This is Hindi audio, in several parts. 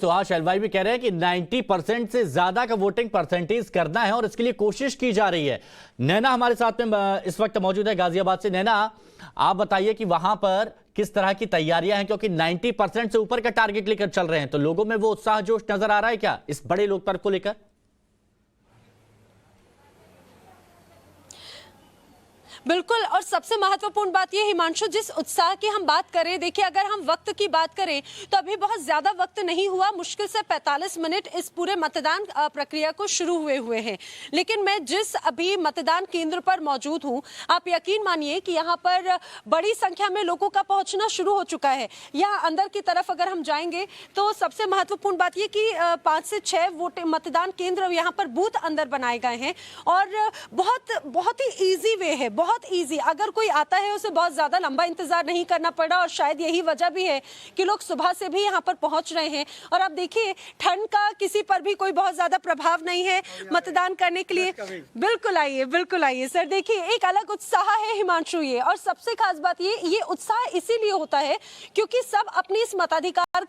सुहास एलवाई भी कह रहे हैं कि 90% से ज्यादा का वोटिंग परसेंटेज करना है और इसके लिए कोशिश की जा रही है। नैना हमारे साथ में इस वक्त मौजूद है गाजियाबाद से। नैना, आप बताइए कि वहां पर किस तरह की तैयारियां हैं, क्योंकि 90% से ऊपर का टारगेट लेकर चल रहे हैं, तो लोगों में वो उत्साह जोश नजर आ रहा है क्या इस बड़े लोकपर्व को लेकर? बिल्कुल, और सबसे महत्वपूर्ण बात ये हिमांशु, जिस उत्साह की हम बात करें, देखिए अगर हम वक्त की बात करें तो अभी बहुत ज्यादा वक्त नहीं हुआ, मुश्किल से 45 मिनट इस पूरे मतदान प्रक्रिया को शुरू हुए हैं। लेकिन मैं जिस अभी मतदान केंद्र पर मौजूद हूं, आप यकीन मानिए कि यहाँ पर बड़ी संख्या में लोगों का पहुंचना शुरू हो चुका है। यहाँ अंदर की तरफ अगर हम जाएंगे तो सबसे महत्वपूर्ण बात यह कि 5 से 6 मतदान केंद्र यहाँ पर बूथ अंदर बनाए गए हैं और बहुत ही ईजी वे है, बहुत इजी। अगर कोई आता है उसे बहुत ज्यादा लंबा इंतजार नहीं करना पड़ा और शायद यही वजह भी है कि लोग सुबह से भी यहाँ पर पहुंच रहे हैं। और आप देखिए, ठंड का किसी पर भी कोई बहुत ज्यादा प्रभाव नहीं है मतदान करने के लिए। बिल्कुल आइए सर। देखिए, एक अलग उत्साह है हिमांशु ये, और सबसे खास बात ये उत्साह इसीलिए होता है क्योंकि सब अपनी इस मताधिकार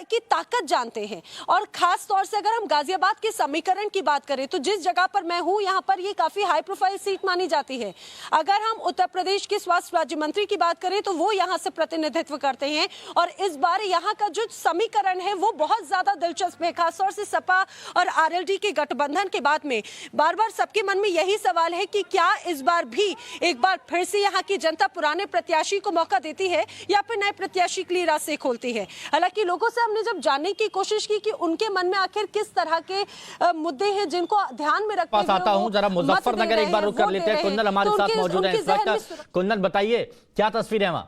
की ताकत जानते हैं। और खास तौर से अगर हम गाजियाबाद के समीकरण की बात करें तो जिस जगह पर मैं हूं, यहाँ पर ये काफी हाई प्रोफाइल सीट मानी जाती है। अगर हम उत्तर प्रदेश के स्वास्थ्य राज्य मंत्री की बात करें तो वो यहां से प्रतिनिधित्व करते हैं, और इस बार यहां का जो समीकरण है वो बहुत ज्यादा दिलचस्प है। खासतौर से सपा और आरएलडी के गठबंधन के बाद में बार बार सबके मन में यही सवाल है कि क्या इस बार भी एक बार फिर से यहाँ की जनता पुराने प्रत्याशी को मौका देती है या फिर नए प्रत्याशी के लिए रास्ते खोलती है। हालांकि लोगों से हमने जब जानने की कोशिश की कि उनके मन में आखिर किस तरह के मुद्दे हैं जिनको ध्यान में रखते हुए आता हूं, जरा मुजफ्फरनगर एक बार रुक कर लेते हैं। कुंदन हमारे साथ मौजूद है इस वक्त। कुंदन, बताइए क्या तस्वीर है वहां?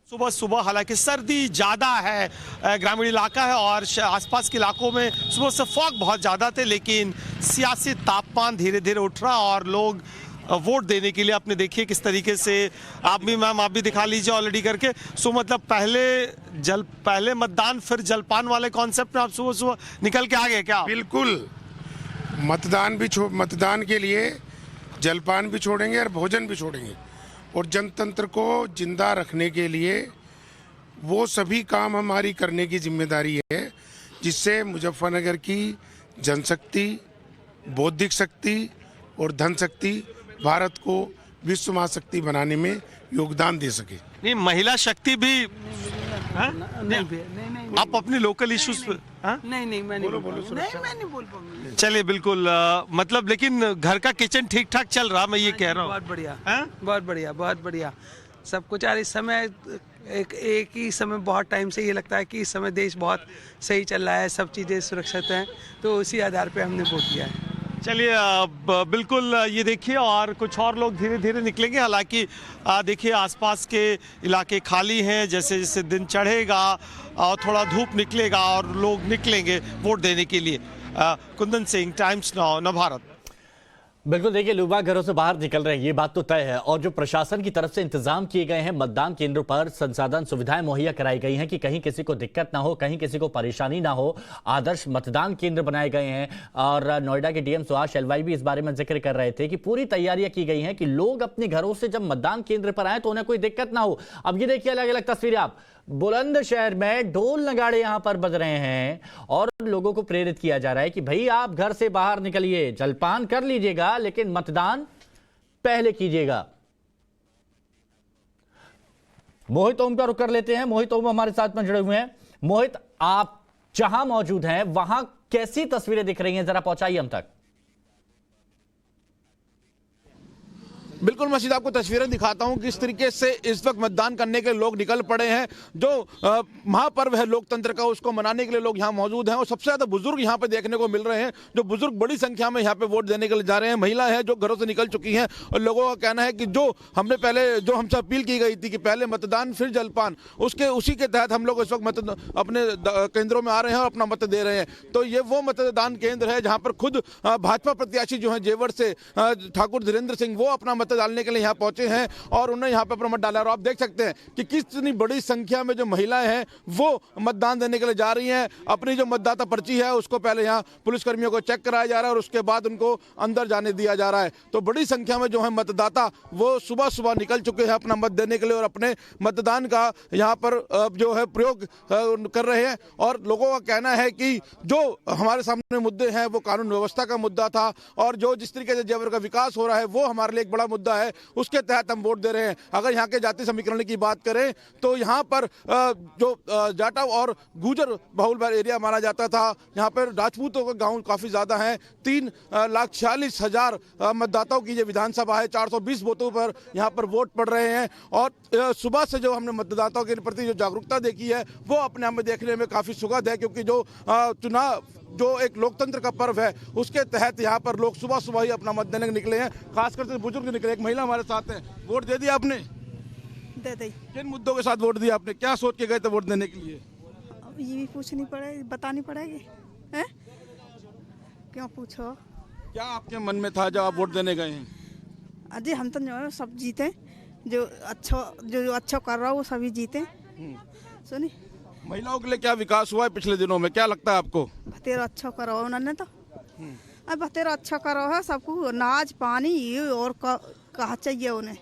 सुबह सुबह हालांकि सर्दी ज़्यादा है, ग्रामीण इलाका है और आसपास के इलाकों में सुबह से फॉग बहुत ज़्यादा थे, लेकिन सियासी तापमान धीरे धीरे उठ रहा और लोग वोट देने के लिए अपने देखिए किस तरीके से, आप भी मैम आप भी दिखा लीजिए ऑलरेडी करके। सो मतलब पहले मतदान फिर जलपान वाले कॉन्सेप्ट में आप सुबह सुबह निकल के आ गए क्या? बिल्कुल, मतदान के लिए जलपान भी छोड़ेंगे और भोजन भी छोड़ेंगे, और जनतंत्र को जिंदा रखने के लिए वो सभी काम हमारी करने की जिम्मेदारी है जिससे मुजफ्फरनगर की जनशक्ति, बौद्धिक शक्ति और धन शक्ति भारत को विश्व महाशक्ति बनाने में योगदान दे सके। नहीं, महिला शक्ति भी नहीं, आप अपने लोकल इश्यूज पे नहीं मैं नहीं बोल पाऊंगा। चलिए बिल्कुल, मतलब लेकिन घर का किचन ठीक ठाक चल रहा, मैं ये कह रहा हूँ। बहुत बढ़िया सब कुछ। यार इस समय एक ही समय बहुत टाइम से ये लगता है कि इस समय देश बहुत सही चल रहा है, सब चीज़ें सुरक्षित हैं, तो उसी आधार पे हमने वोट किया है। चलिए बिल्कुल ये देखिए, और कुछ और लोग धीरे धीरे निकलेंगे। हालांकि देखिए आसपास के इलाके खाली हैं, जैसे जैसे दिन चढ़ेगा और थोड़ा धूप निकलेगा और लोग निकलेंगे वोट देने के लिए। कुंदन सिंह, टाइम्स नाउ, नव भारत। बिल्कुल, देखिए लोग घरों से बाहर निकल रहे हैं, ये बात तो तय है, और जो प्रशासन की तरफ से इंतजाम किए गए हैं, मतदान केंद्रों पर संसाधन सुविधाएं मुहैया कराई गई हैं कि कहीं किसी को दिक्कत ना हो, कहीं किसी को परेशानी ना हो। आदर्श मतदान केंद्र बनाए गए हैं, और नोएडा के डीएम सुहास एलवाई भी इस बारे में जिक्र कर रहे थे कि पूरी तैयारियां की गई हैं कि लोग अपने घरों से जब मतदान केंद्र पर आए तो उन्हें कोई दिक्कत ना हो। अब ये देखिए अलग अलग तस्वीरें, आप बुलंदशहर में ढोल नगाड़े यहां पर बज रहे हैं और लोगों को प्रेरित किया जा रहा है कि भाई आप घर से बाहर निकलिए, जलपान कर लीजिएगा लेकिन मतदान पहले कीजिएगा। मोहित ओम का रुख कर लेते हैं। मोहित ओम हमारे साथ में जुड़े हुए हैं। मोहित, आप जहां मौजूद हैं वहां कैसी तस्वीरें दिख रही हैं, जरा पहुंचाइए हम तक। बिल्कुल, मैं सीधा आपको तस्वीरें दिखाता हूं किस तरीके से इस वक्त मतदान करने के लोग निकल पड़े हैं। जो महापर्व है लोकतंत्र का, उसको मनाने के लिए लोग यहां मौजूद हैं, और सबसे ज्यादा बुजुर्ग यहां पे देखने को मिल रहे हैं। जो बुजुर्ग बड़ी संख्या में यहां पे वोट देने के लिए जा रहे हैं, महिला है जो घरों से निकल चुकी हैं, और लोगों का कहना है कि जो हमसे अपील की गई थी कि पहले मतदान फिर जलपान, उसी के तहत हम लोग इस वक्त अपने केंद्रों में आ रहे हैं और अपना मत दे रहे हैं। तो ये वो मतदान केंद्र है जहां पर खुद भाजपा प्रत्याशी जो है जेवर से ठाकुर धीरेन्द्र सिंह, वो अपना मत डालने के लिए यहाँ पहुंचे हैं और उन्होंने यहाँ पे अपना मत डाला। और आप देख सकते हैं कि कितनी बड़ी संख्या में जो महिलाएं हैं वो मतदान देने के लिए जा रही हैं। अपनी जो मतदाता पर्ची है उसको पहले यहाँ पुलिसकर्मियों को चेक कराया जा रहा है और उसके बाद उनको अंदर जाने दिया जा रहा है। तो बड़ी संख्या में जो है मतदाता वो सुबह सुबह निकल चुके हैं अपना मत देने के लिए और अपने मतदान का यहाँ पर जो है प्रयोग कर रहे हैं। और लोगों का कहना है कि जो हमारे सामने मुद्दे हैं वो कानून व्यवस्था का मुद्दा था और जो जिस तरीके से जेवर का विकास हो रहा है वो हमारे लिए एक बड़ा मुद्दा है, उसके तहत हम वोट दे रहे हैं। अगर यहाँ के जाति समीकरण की बात करें तो यहाँ पर जो जाटा और गुजर बहुल एरिया माना जाता था, यहाँ पर राजपूतों का गांव काफ़ी ज़्यादा हैं। 3,46,000 मतदाताओं की ये विधानसभा है, 420 बूथों पर यहाँ पर वोट पड़ रहे हैं। और सुबह से जो हमने मतदाताओं के प्रति जो जागरूकता देखी है वो अपने आप में देखने में काफ़ी सुखद है, क्योंकि जो चुनाव जो एक लोकतंत्र का पर्व है उसके तहत यहाँ पर लोग सुबह सुबह ही अपना मत देने निकले हैं, खासकर से बुजुर्ग निकले। एक महिला हमारे साथ है। वोट दे दिया आपने? दे दी। किन मुद्दों के साथ वोट दिया आपने? क्या सोच के गए थे वोट देने के लिए? ये भी पूछनी पड़ेगी, बतानी पड़ेगी हैं? क्यों पूछो? क्या आपके मन में था जब आप वोट देने गए हैं? अजी हम तो जो है सब जीते, जो अच्छा कर रहा हो वो सभी जीते। सुनी, महिलाओं के लिए क्या विकास हुआ है पिछले दिनों में, क्या लगता है आपको? बतेरा अच्छा करो उन्होंने तो, अब बतेरा अच्छा करो है सबको, अनाज पानी ये और कहा चाहिए उन्हें।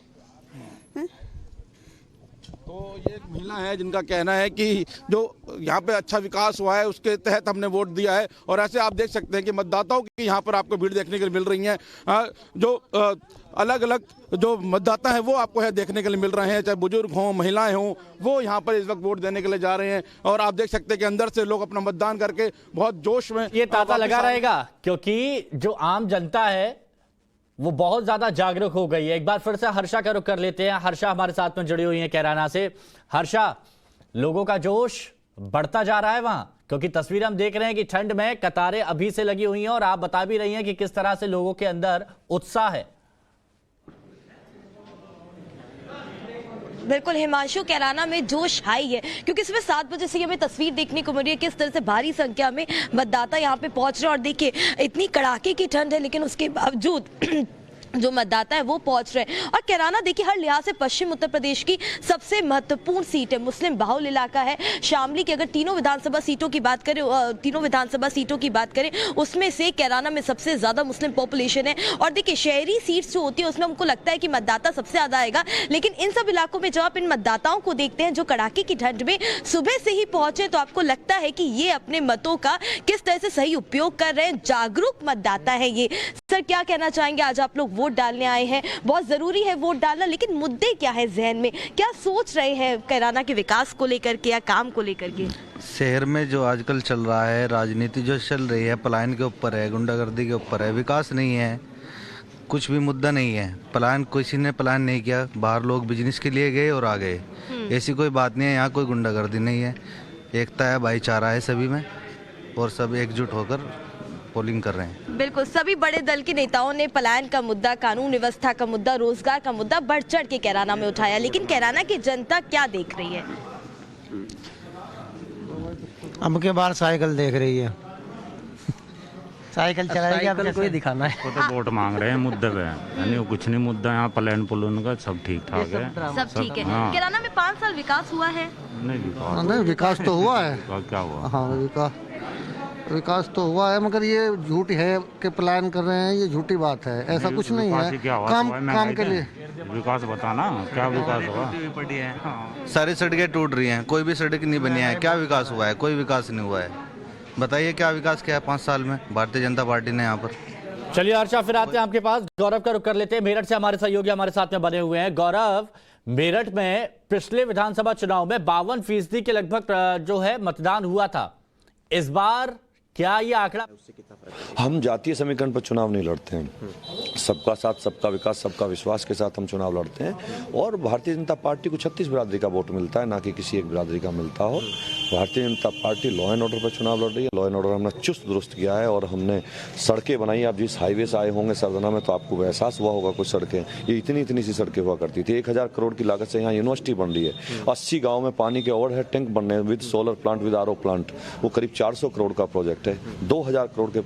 तो ये एक महिला है जिनका कहना है कि जो यहाँ पे अच्छा विकास हुआ है उसके तहत हमने वोट दिया है। और ऐसे आप देख सकते हैं कि मतदाताओं की यहाँ पर आपको भीड़ देखने के लिए मिल रही है। जो अलग अलग जो मतदाता हैं वो आपको यहाँ देखने के लिए मिल रहे हैं, चाहे बुजुर्ग हों महिलाएं हों, वो यहाँ पर इस वक्त वोट देने के लिए जा रहे हैं। और आप देख सकते हैं कि अंदर से लोग अपना मतदान करके बहुत जोश में ये तांता लगा रहेगा, क्योंकि जो आम जनता है वो बहुत ज्यादा जागरूक हो गई है। एक बार फिर से हर्षा का रुख कर लेते हैं। हर्षा हमारे साथ में जुड़ी हुई है कैराना से। हर्षा, लोगों का जोश बढ़ता जा रहा है वहां, क्योंकि तस्वीर हम देख रहे हैं कि ठंड में कतारें अभी से लगी हुई हैं और आप बता भी रही हैं कि किस तरह से लोगों के अंदर उत्साह है। बिल्कुल हिमांशु, कैराना में जोश हाई है, क्योंकि सुबह 7 बजे से हमें तस्वीर देखने को मिल रही है किस तरह से भारी संख्या में मतदाता यहाँ पे पहुंच रहे हैं। और देखिए इतनी कड़ाके की ठंड है लेकिन उसके बावजूद जो मतदाता है वो पहुंच रहे हैं। और कैराना देखिए हर लिहाज से पश्चिम उत्तर प्रदेश की सबसे महत्वपूर्ण सीट है, मुस्लिम बाहुल इलाका है। शामली की अगर तीनों विधानसभा सीटों की बात करें उसमें से कैराना में सबसे ज्यादा मुस्लिम पॉपुलेशन है। और देखिए शहरी सीट्स जो होती है उसमें हमको लगता है कि मतदाता सबसे ज्यादा आएगा, लेकिन इन सब इलाकों में जब आप इन मतदाताओं को देखते हैं जो कड़ाके की ठंड में सुबह से ही पहुंचे, तो आपको लगता है कि ये अपने मतों का किस तरह से सही उपयोग कर रहे हैं, जागरूक मतदाता है ये। सर क्या कहना चाहेंगे, आज आप लोग वोट डालने आए हैं, बहुत जरूरी है वोट डालना, लेकिन मुद्दे क्या है जहन में, क्या सोच रहे हैं कैराना के विकास को लेकर के या काम को लेकर के? शहर में जो आजकल चल रहा है राजनीति जो चल रही है पलायन के ऊपर है, गुंडागर्दी के ऊपर है, विकास नहीं है, कुछ भी मुद्दा नहीं है। पलायन किसी ने प्लान नहीं किया, बाहर लोग बिजनेस के लिए गए और आ गए, ऐसी कोई बात नहीं है। यहाँ कोई गुंडागर्दी नहीं है, एकता है, भाईचारा है सभी में और सब एकजुट होकर पोलिंग कर रहे हैं। बिल्कुल, सभी बड़े दल के नेताओं ने पलायन का मुद्दा, कानून व्यवस्था का मुद्दा, रोजगार का मुद्दा बढ़ चढ़ के कैराना में उठाया, लेकिन कैराना की जनता क्या देख रही है? अब के बार साइकिल देख रही है, साइकिल चलाएगी, अब कोई दिखाना है। वो तो वोट मांग रहे हैं मुद्दे पे, यानी कुछ नहीं मुद्दा यहाँ पलायन पुलन का सब ठीक ठाक है, सब ठीक है। हाँ। कैराना में 5 साल विकास हुआ है? नहीं विकास तो हुआ है। क्या हुआ? हाँ विकास तो हुआ है, मगर ये झूठ है कि प्लान कर रहे हैं, ये झूठी बात है, ऐसा कुछ नहीं है। काम के लिए विकास बताना, क्या विकास हुआ? सारी सड़कें टूट रही हैं, कोई भी सड़क नहीं बनी है, क्या विकास हुआ है? कोई विकास नहीं हुआ है। बताइए क्या विकास किया है 5 साल में भारतीय जनता पार्टी ने यहाँ पर? चलिए हर्षा, फिर आते हैं आपके पास। गौरव का रुख कर लेते हैं। मेरठ से हमारे सहयोगी हमारे साथ में बने हुए हैं। गौरव, मेरठ में पिछले विधानसभा चुनाव में 52% के लगभग जो है मतदान हुआ था, इस बार क्या ये आंकड़ा? हम जातीय समीकरण पर चुनाव नहीं लड़ते हैं, सबका साथ सबका विकास सबका विश्वास के साथ हम चुनाव लड़ते हैं। और भारतीय जनता पार्टी को 36 बिरादरी का वोट मिलता है, ना कि किसी एक बिरादरी का मिलता हो। Bharatiya Janata party law and order पर चुनाव लड़ रही है। लॉ एंड ऑर्डर हमने चुस्त दुरुस्त किया है और हमने सड़कें बनाई। आप जिस हाईवे से आए होंगे सरदना में तो आपको एहसास हुआ होगा, कुछ सड़कें ये इतनी सी सड़कें हुआ करती थी। 1000 करोड़ की लागत से यहाँ यूनिवर्सिटी बन रही है। 80 गाँव में पानी के ओवर हेड टैंक बनने with solar plant with RO plant, वो करीब 400 करोड़ का प्रोजेक्ट है। 2000 करोड़ के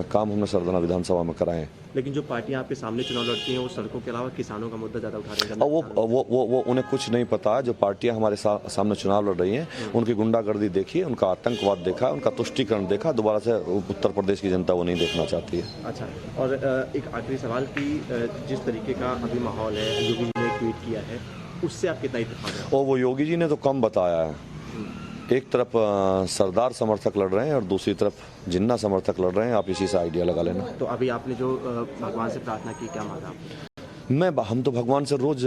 काम हमने सरदना विधानसभा में कराए हैं। लेकिन जो पार्टियां आपके सामने चुनाव लड़ती हैं वो सड़कों के अलावा किसानों का मुद्दा ज़्यादा उठा रही हैं। वो उन्हें कुछ नहीं पता है। जो पार्टियां हमारे सामने चुनाव लड़ रही हैं उनकी गुंडागर्दी देखी, उनका आतंकवाद देखा, उनका तुष्टीकरण देखा। दोबारा से उत्तर प्रदेश की जनता वो नहीं देखना चाहती है। अच्छा, और एक आखिरी सवाल कि जिस तरीके का अभी माहौल है, योगी जी ने ट्वीट किया है, उससे आप कितना इत्तेफाक है? और वो योगी जी ने तो कम बताया है। एक तरफ सरदार समर्थक लड़ रहे हैं और दूसरी तरफ जिन्ना समर्थक लड़ रहे हैं। आप इसी से आइडिया लगा लेना। तो अभी आपने जो भगवान से प्रार्थना की, क्या मांगा? हम तो भगवान से रोज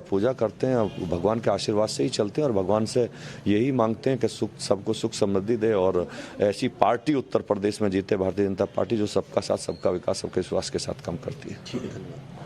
पूजा करते हैं, भगवान के आशीर्वाद से ही चलते हैं और भगवान से यही मांगते हैं कि सबको सुख समृद्धि दे और ऐसी पार्टी उत्तर प्रदेश में जीते, भारतीय जनता पार्टी, जो सबका साथ, सबका विकास, सबके विश्वास के साथ काम करती है। ठीक है।